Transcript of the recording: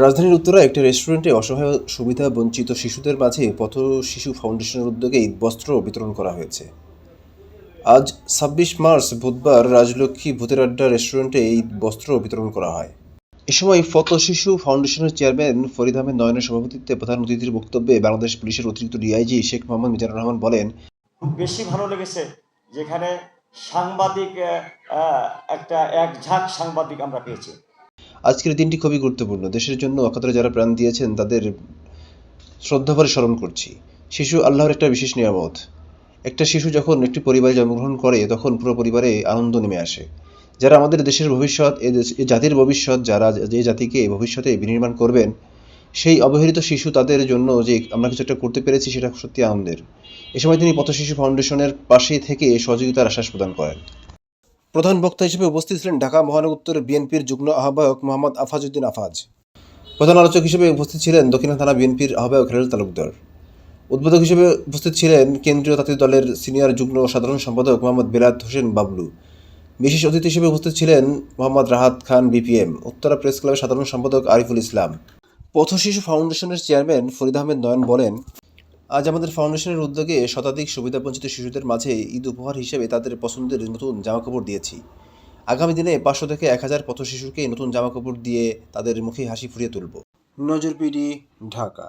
রাজধানীর উত্তরায় একটি রেস্টুরেন্টে অসহায় সুবিধা বঞ্চিত শিশুদের মাঝে পথ শিশু ফাউন্ডেশনের উদ্যোগে ঈদ বস্ত্র বিতরণ করা হয়েছে। আজ ২৬ মার্চ বুধবার রাজলক্ষ্মী ভূতের আড্ডা রেস্টুরেন্টে ঈদ বস্ত্র বিতরণ করা হয়। এ সময় পথ শিশু ফাউন্ডেশনের চেয়ারম্যান ফরিদ আহমেদ নয়নের সভাপতিত্বে প্রধান অতিথির বক্তব্যে বাংলাদেশ পুলিশের অতিরিক্ত ডিআইজি শেখ মোহাম্মদ মিজানুর রহমান বলেন, খুব বেশি ভালো লেগেছে যেখানে সাংবাদিক এক ঝাঁক সাংবাদিক আমরা পেয়েছি। আজকের দিনটি খুবই গুরুত্বপূর্ণ। দেশের জন্য অকাতরে যারা প্রাণ দিয়েছেন তাদের শ্রদ্ধাভরে স্মরণ করছি। শিশু আল্লাহর একটা বিশেষ নিয়ামত। একটা শিশু যখন একটি পরিবারে জন্মগ্রহণ করে তখন পুরো পরিবারে আনন্দ নেমে আসে। যারা আমাদের দেশের ভবিষ্যৎ, এ জাতির ভবিষ্যৎ, যারা যে জাতিকে ভবিষ্যতে বিনির্মাণ করবেন, সেই অবহেলিত শিশু তাদের জন্য যে আমরা কিছু একটা করতে পেরেছি সেটা সত্যি আনন্দের। এ সময় তিনি পথ শিশু ফাউন্ডেশনের পাশে থেকে সহযোগিতার আশ্বাস প্রদান করেন। প্রধান বক্তা হিসেবে উপস্থিত ছিলেন ঢাকা মহানগর উত্তর বিএনপির যুগ্ম আহ্বায়ক মোহাম্মদ আফাজউদ্দিন আফাজ। প্রধান আলোচক হিসেবে উপস্থিত ছিলেন দক্ষিণা থানা বিএনপির আহ্বায়ক হেলাল তালুকদার। উদ্বোধক হিসেবে উপস্থিত ছিলেন কেন্দ্রীয় তাঁতি দলের সিনিয়র যুগ্ম সাধারণ সম্পাদক মোহাম্মদ বেলায়েত হোসেন বাবলু। বিশেষ অতিথি হিসেবে উপস্থিত ছিলেন মোহাম্মদ রাহাত খান বিপিএম, উত্তরা প্রেস ক্লাবের সাধারণ সম্পাদক আরিফুল ইসলাম। পথ শিশু ফাউন্ডেশনের চেয়ারম্যান ফরিদ আহমেদ নয়ন বলেন, আজ আমাদের ফাউন্ডেশনের উদ্যোগে শতাধিক সুবিধাবঞ্চিত শিশুদের মাঝে ঈদ উপহার হিসেবে তাদের পছন্দের নতুন জামাকাপড় দিয়েছি। আগামী দিনে ৫০০ থেকে ১,০০০ পথ শিশুকে নতুন জামাকাপড় দিয়ে তাদের মুখে হাসি ফুটিয়ে তুলব। নজরপিডি, ঢাকা।